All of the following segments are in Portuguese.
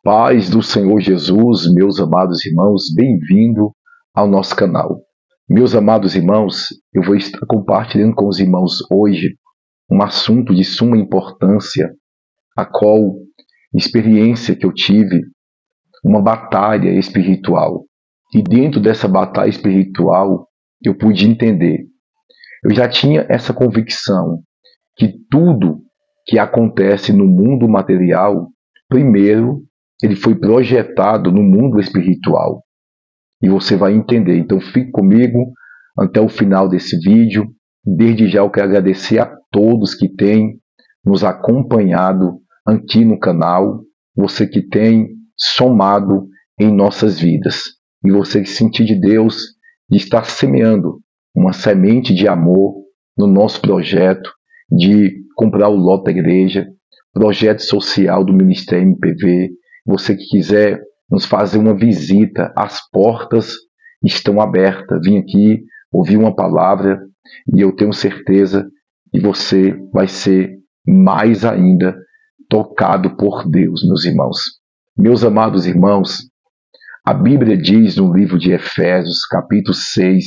Paz do Senhor Jesus, meus amados irmãos, bem-vindo ao nosso canal. Meus amados irmãos, eu vou estar compartilhando com os irmãos hoje um assunto de suma importância, a qual experiência que eu tive, uma batalha espiritual. E dentro dessa batalha espiritual, eu pude entender. Eu já tinha essa convicção que tudo que acontece no mundo material, primeiro, ele foi projetado no mundo espiritual. E você vai entender. Então fique comigo até o final desse vídeo. Desde já eu quero agradecer a todos que têm nos acompanhado aqui no canal. Você que tem somado em nossas vidas. E você que sentir de Deus de estar semeando uma semente de amor no nosso projeto de comprar o lote da igreja, projeto social do Ministério MPV. Você que quiser nos fazer uma visita, as portas estão abertas. Vim aqui ouvir uma palavra e eu tenho certeza que você vai ser mais ainda tocado por Deus, meus irmãos. Meus amados irmãos, a Bíblia diz no livro de Efésios, capítulo 6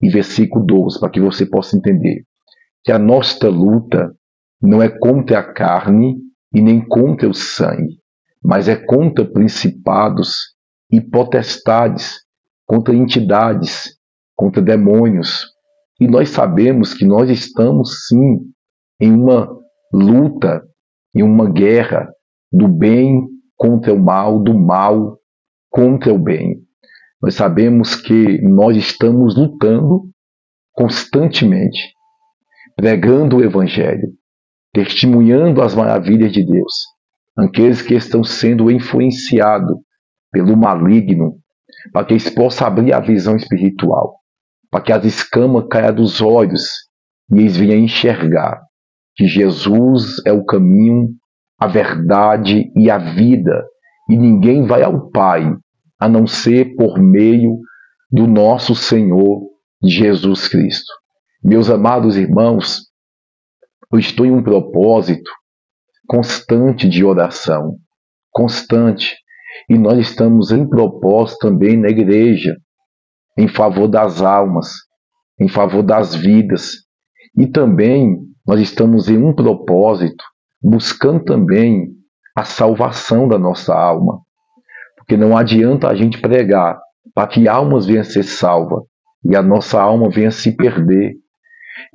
e versículo 12, para que você possa entender, que a nossa luta não é contra a carne e nem contra o sangue, mas é contra principados e potestades, contra entidades, contra demônios. E nós sabemos que nós estamos sim em uma luta, em uma guerra do bem contra o mal, do mal contra o bem. Nós sabemos que nós estamos lutando constantemente, pregando o Evangelho, testemunhando as maravilhas de Deus, aqueles que estão sendo influenciados pelo maligno, para que eles possam abrir a visão espiritual, para que as escamas caiam dos olhos e eles venham enxergar que Jesus é o caminho, a verdade e a vida, e ninguém vai ao Pai a não ser por meio do nosso Senhor Jesus Cristo. Meus amados irmãos, eu estou em um propósito constante de oração, constante. E nós estamos em propósito também na igreja, em favor das almas, em favor das vidas. E também nós estamos em um propósito, buscando também a salvação da nossa alma. Porque não adianta a gente pregar para que almas venham a ser salvas e a nossa alma venha a se perder.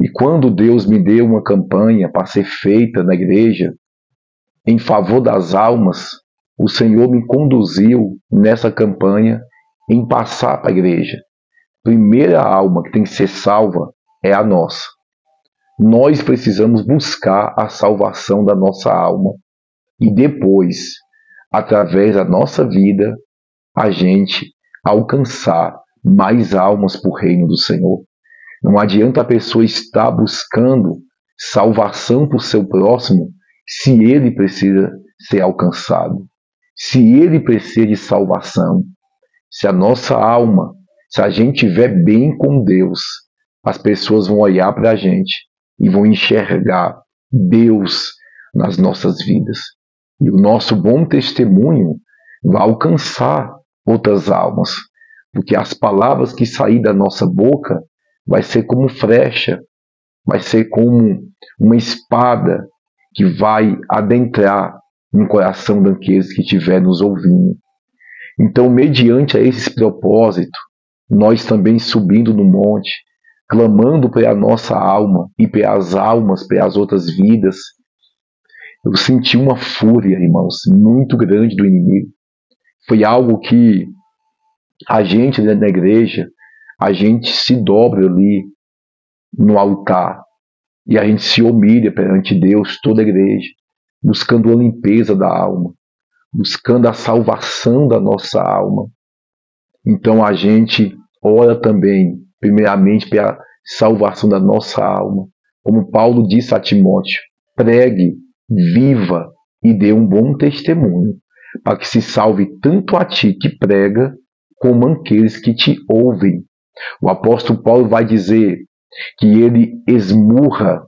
E quando Deus me deu uma campanha para ser feita na igreja, em favor das almas, o Senhor me conduziu nessa campanha em passar para a igreja. Primeira alma que tem que ser salva é a nossa. Nós precisamos buscar a salvação da nossa alma. E depois, através da nossa vida, a gente alcançar mais almas para o reino do Senhor. Não adianta a pessoa estar buscando salvação para o seu próximo se ele precisa ser alcançado, se ele precisa de salvação. Se a nossa alma, se a gente estiver bem com Deus, as pessoas vão olhar para a gente e vão enxergar Deus nas nossas vidas. E o nosso bom testemunho vai alcançar outras almas, porque as palavras que saírem da nossa boca vai ser como flecha, vai ser como uma espada que vai adentrar no coração daqueles que estiver nos ouvindo. Então, mediante a esse propósito, nós também subindo no monte, clamando pela nossa alma e pelas almas, pelas outras vidas, eu senti uma fúria, irmãos, muito grande do inimigo. Foi algo que a gente na igreja, a gente se dobra ali no altar e a gente se humilha perante Deus, toda a igreja, buscando a limpeza da alma, buscando a salvação da nossa alma. Então a gente ora também, primeiramente, pela salvação da nossa alma. Como Paulo disse a Timóteo, pregue, viva e dê um bom testemunho, para que se salve tanto a ti que prega, como aqueles que te ouvem. O apóstolo Paulo vai dizer que ele esmurra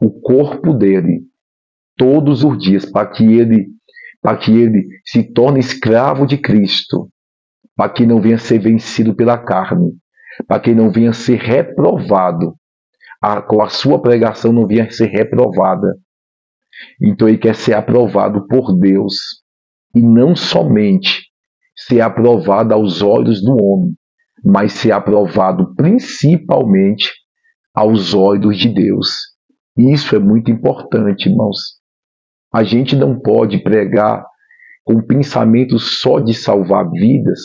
o corpo dele todos os dias, para que ele para que ele se torne escravo de Cristo, para que não venha ser vencido pela carne, para que não venha ser reprovado, com a sua pregação não venha ser reprovada. Então ele quer ser aprovado por Deus, e não somente ser aprovado aos olhos do homem, mas ser aprovado principalmente aos olhos de Deus. Isso é muito importante, irmãos. A gente não pode pregar com o pensamento só de salvar vidas,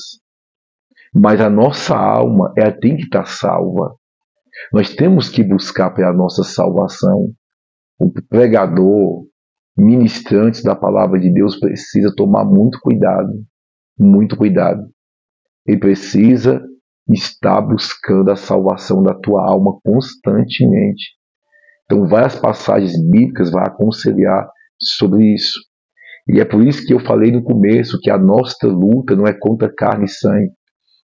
mas a nossa alma tem que estar salva. Nós temos que buscar pela nossa salvação. O pregador, ministrante da palavra de Deus, precisa tomar muito cuidado, muito cuidado. Ele precisa estar buscando a salvação da tua alma constantemente. Então, várias passagens bíblicas vão aconselhar sobre isso. E é por isso que eu falei no começo que a nossa luta não é contra carne e sangue.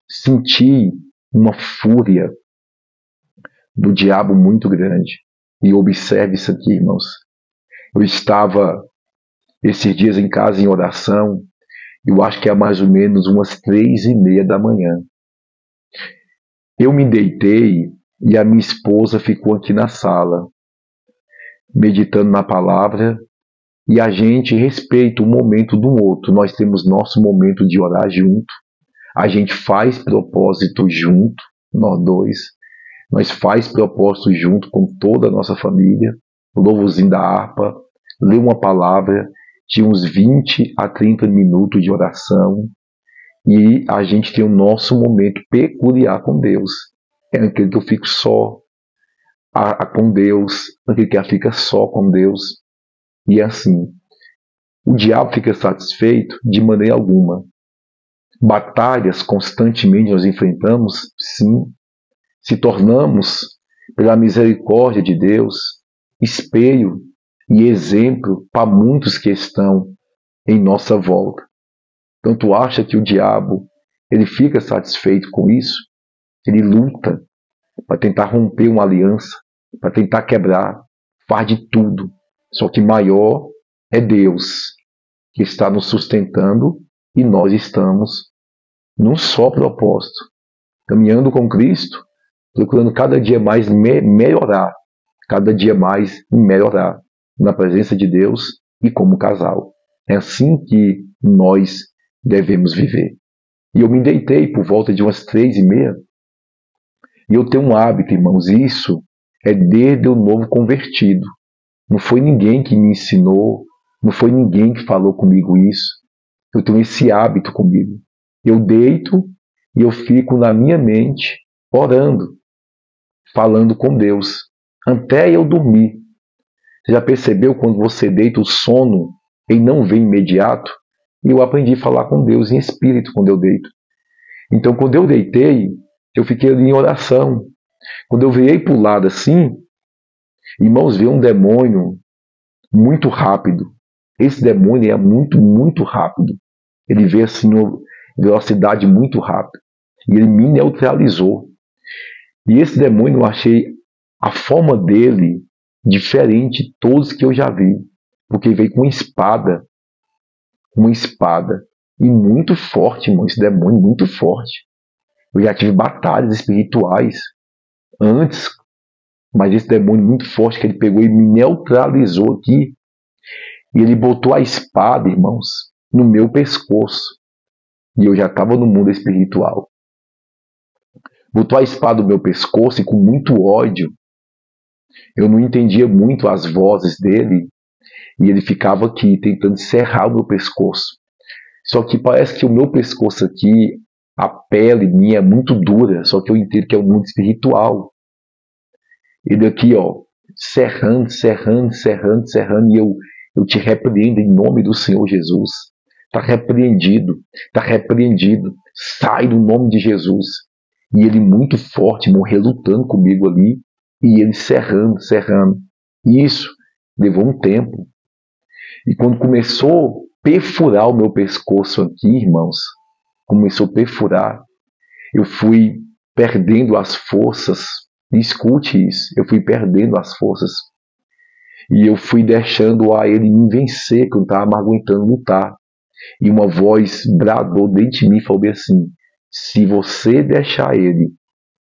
Senti uma fúria do diabo muito grande. E observe isso aqui, irmãos. Eu estava esses dias em casa em oração. Eu acho que é mais ou menos umas 3:30 da manhã. Eu me deitei e a minha esposa ficou aqui na sala, meditando na palavra, e a gente respeita o momento do outro. Nós temos nosso momento de orar junto, a gente faz propósito junto, nós dois. Nós faz propósito junto com toda a nossa família, louvozinho da harpa, lê uma palavra, de uns 20 a 30 minutos de oração, e a gente tem o nosso momento peculiar com Deus. É aquele que eu fico só com Deus, aquele que fica só com Deus. E é assim, o diabo fica satisfeito de maneira alguma. Batalhas constantemente nós enfrentamos, sim. Se tornamos, pela misericórdia de Deus, espelho e exemplo para muitos que estão em nossa volta. Então tu acha que o diabo ele fica satisfeito com isso? Ele luta para tentar romper uma aliança, para tentar quebrar, faz de tudo. Só que maior é Deus que está nos sustentando e nós estamos num só propósito, caminhando com Cristo, procurando cada dia mais melhorar, cada dia mais melhorar na presença de Deus e como casal. É assim que nós devemos viver. E eu me deitei por volta de umas 3:30, e eu tenho um hábito, irmãos, isso é desde o novo convertido. Não foi ninguém que me ensinou, não foi ninguém que falou comigo isso. Eu tenho esse hábito comigo. Eu deito e eu fico na minha mente orando, falando com Deus, até eu dormir. Você já percebeu quando você deita o sono e não vem imediato? E eu aprendi a falar com Deus em espírito quando eu deito. Então, quando eu deitei, eu fiquei ali em oração. Quando eu virei para o lado assim, irmãos, veio um demônio muito rápido. Esse demônio é muito, muito rápido. Ele veio assim, em velocidade muito rápida. E ele me neutralizou. E esse demônio, eu achei a forma dele diferente de todos que eu já vi. Porque ele veio com uma espada. E muito forte, irmão. Esse demônio muito forte. Eu já tive batalhas espirituais antes, mas esse demônio muito forte que ele pegou e me neutralizou aqui. E ele botou a espada, irmãos, no meu pescoço. E eu já estava no mundo espiritual. Botou a espada no meu pescoço e com muito ódio. Eu não entendia muito as vozes dele. E ele ficava aqui tentando serrar o meu pescoço. Só que parece que o meu pescoço aqui, a pele minha é muito dura. Só que eu entendo que é o mundo espiritual. Ele aqui, ó, serrando. E eu te repreendo em nome do Senhor Jesus. Está repreendido. Sai do nome de Jesus. E ele muito forte, irmão, relutando comigo ali. E ele serrando. Isso levou um tempo. E quando começou a perfurar o meu pescoço aqui, irmãos, começou a perfurar, eu fui perdendo as forças. Escute isso, eu fui perdendo as forças. E eu fui deixando a ele me vencer, que eu não estava mais aguentando lutar. E uma voz bradou dentro de mim e falou bem assim: se você deixar ele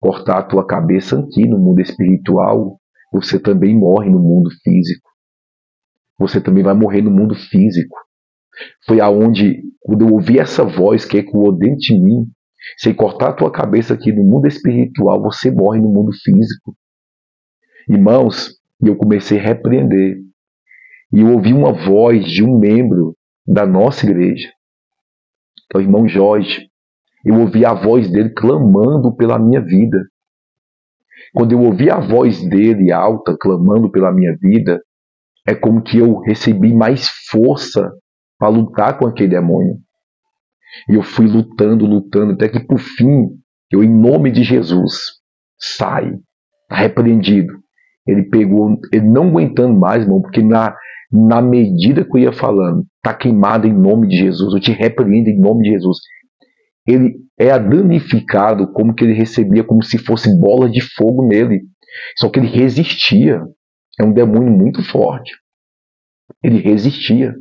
cortar a tua cabeça aqui no mundo espiritual, você também morre no mundo físico. Você também vai morrer no mundo físico. Foi aonde, quando eu ouvi essa voz que ecoou dentro de mim, se cortar a tua cabeça aqui no mundo espiritual, você morre no mundo físico. Irmãos, eu comecei a repreender. E eu ouvi uma voz de um membro da nossa igreja, que é o irmão Jorge. Eu ouvi a voz dele clamando pela minha vida. Quando eu ouvi a voz dele alta, clamando pela minha vida, é como que eu recebi mais força para lutar com aquele demônio. E eu fui lutando, até que por fim, eu, em nome de Jesus, sai, tá repreendido. Ele pegou, ele não aguentando mais, irmão, porque na medida que eu ia falando, tá queimado em nome de Jesus, eu te repreendo em nome de Jesus. Ele é danificado como que ele recebia, como se fosse bola de fogo nele. Só que ele resistia. É um demônio muito forte. Ele resistia.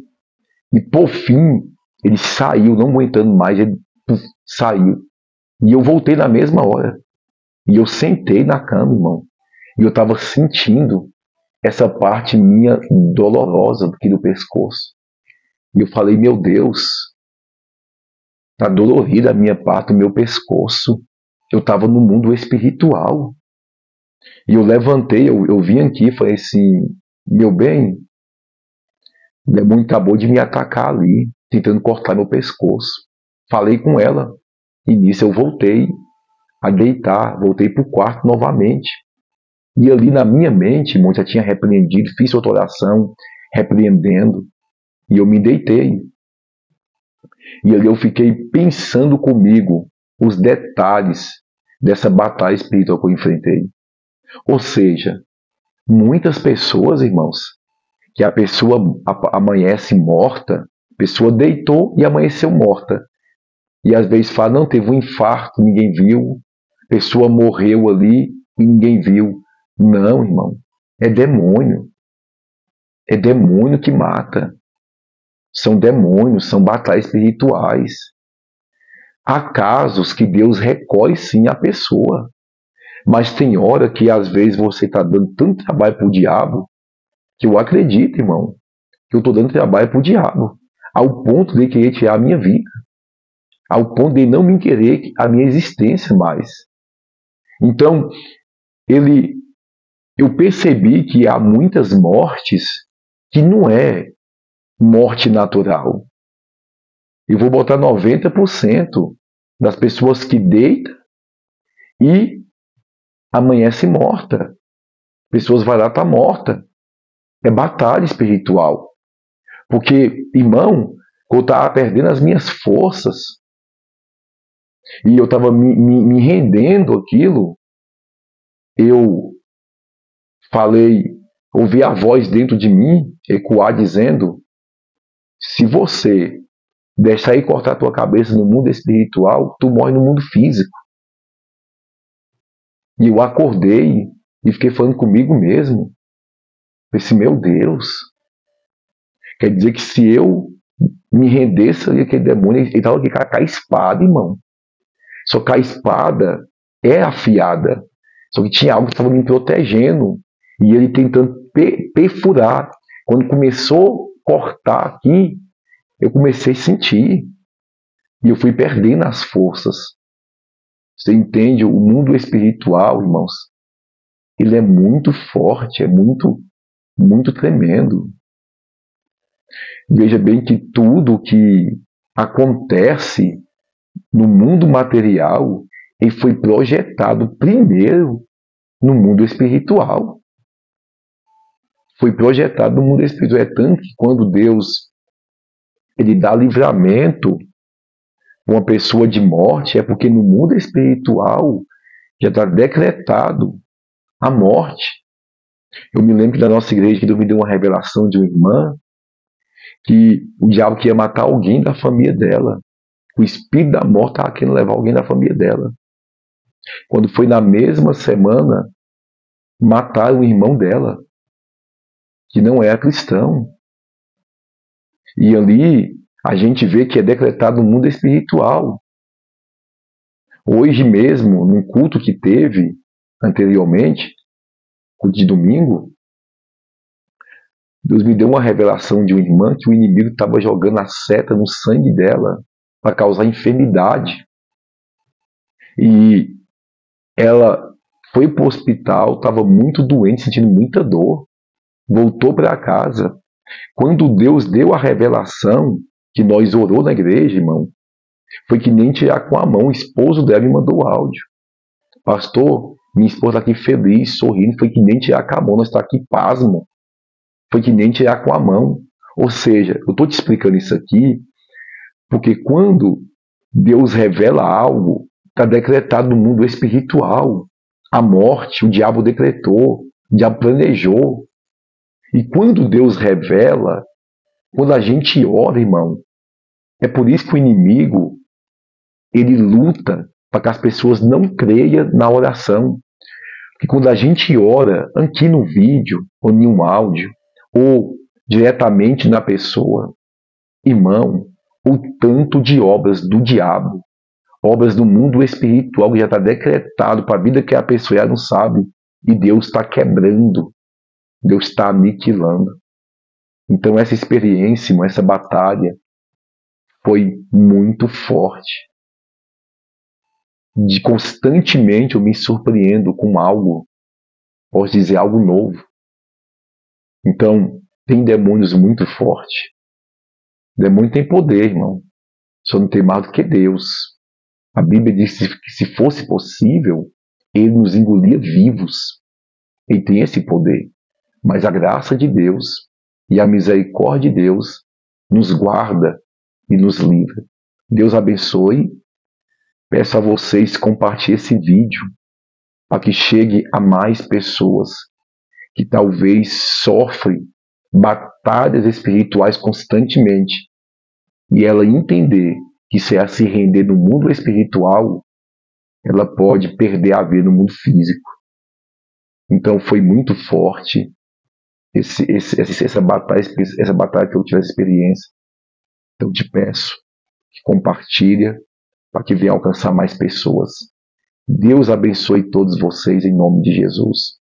E por fim, ele saiu, não aguentando mais, ele saiu. E eu voltei na mesma hora. E eu sentei na cama, irmão. E eu estava sentindo essa parte minha dolorosa aqui do pescoço. E eu falei, meu Deus, tá dolorida a minha parte, o meu pescoço. Eu estava no mundo espiritual. E eu levantei, eu vim aqui e falei assim, meu bem, o demônio acabou de me atacar ali, tentando cortar meu pescoço. Falei com ela. E nisso eu voltei a deitar, voltei para o quarto novamente. E ali na minha mente, irmão, já tinha repreendido, fiz outra oração, repreendendo. E eu me deitei. E ali eu fiquei pensando comigo os detalhes dessa batalha espiritual que eu enfrentei. Ou seja, muitas pessoas, irmãos, que a pessoa amanhece morta, a pessoa deitou e amanheceu morta. E às vezes fala, não, teve um infarto, ninguém viu. A pessoa morreu ali e ninguém viu. Não, irmão, é demônio. É demônio que mata. São demônios, são batalhas espirituais. Há casos que Deus recolhe sim a pessoa. Mas tem hora que às vezes você está dando tanto trabalho para o diabo, que eu acredito, irmão, que eu estou dando trabalho para o diabo, ao ponto de querer tirar a minha vida, ao ponto de não me querer a minha existência mais. Então, eu percebi que há muitas mortes que não é morte natural. Eu vou botar 90% das pessoas que deitam e amanhece morta. Pessoas vai lá, tá morta. É batalha espiritual. Porque, irmão, eu estava perdendo as minhas forças e eu estava me rendendo aquilo, eu falei, ouvi a voz dentro de mim ecoar dizendo, se você deixar aí cortar a tua cabeça no mundo espiritual, tu morre no mundo físico. E eu acordei e fiquei falando comigo mesmo. Pensei, meu Deus, quer dizer que se eu me rendesse ali aquele demônio, ele estava aqui com a espada, irmão. Só que a espada é afiada. Só que tinha algo que estava me protegendo. E ele tentando perfurar. Quando começou a cortar aqui, eu comecei a sentir. E eu fui perdendo as forças. Você entende? O mundo espiritual, irmãos, ele é muito forte, é muito, muito tremendo. Veja bem que tudo que acontece no mundo material, ele foi projetado primeiro no mundo espiritual. Foi projetado no mundo espiritual. É tanto que quando Deus ele dá livramento a uma pessoa de morte, é porque no mundo espiritual já está decretado a morte. Eu me lembro da nossa igreja que Deus me deu uma revelação de uma irmã que o diabo queria matar alguém da família dela. O espírito da morte estava querendo levar alguém da família dela. Quando foi na mesma semana, mataram o irmão dela, que não era cristão. E ali, A gente vê que é decretado no mundo espiritual. Hoje mesmo, num culto que teve anteriormente, culto de domingo, Deus me deu uma revelação de uma irmã que o inimigo estava jogando a seta no sangue dela para causar enfermidade. E ela foi para o hospital, estava muito doente, sentindo muita dor. Voltou para casa. Quando Deus deu a revelação, que nós orou na igreja, irmão, foi que nem tirar com a mão. O esposo dela me mandou o áudio. Pastor, minha esposa está aqui feliz, sorrindo. Foi que nem tirar com a mão. Nós estamos aqui pasmo. Foi que nem tirar com a mão. Ou seja, eu estou te explicando isso aqui porque quando Deus revela algo, está decretado no mundo espiritual. A morte, o diabo decretou, o diabo planejou. E quando Deus revela, quando a gente ora, irmão, é por isso que o inimigo, ele luta para que as pessoas não creiam na oração. Porque quando a gente ora aqui no vídeo, ou em um áudio, ou diretamente na pessoa, irmão, o tanto de obras do diabo, obras do mundo espiritual que já está decretado para a vida que a pessoa já não sabe, e Deus está quebrando, Deus está aniquilando. Então essa experiência, essa batalha foi muito forte. De constantemente eu me surpreendo com algo, posso dizer algo novo. Então tem demônios muito fortes. Demônio tem poder, irmão. Só não tem mais do que Deus. A Bíblia diz que se fosse possível, ele nos engolia vivos. Ele tem esse poder. Mas a graça de Deus e a misericórdia de Deus nos guarda e nos livra. Deus abençoe. Peço a vocês que compartilhem esse vídeo para que chegue a mais pessoas que talvez sofrem batalhas espirituais constantemente e ela entender que se ela se render no mundo espiritual, ela pode perder a vida no mundo físico. Então foi muito forte essa batalha que eu tive essa experiência. Então te peço que compartilhe para que venha alcançar mais pessoas. Deus abençoe todos vocês em nome de Jesus.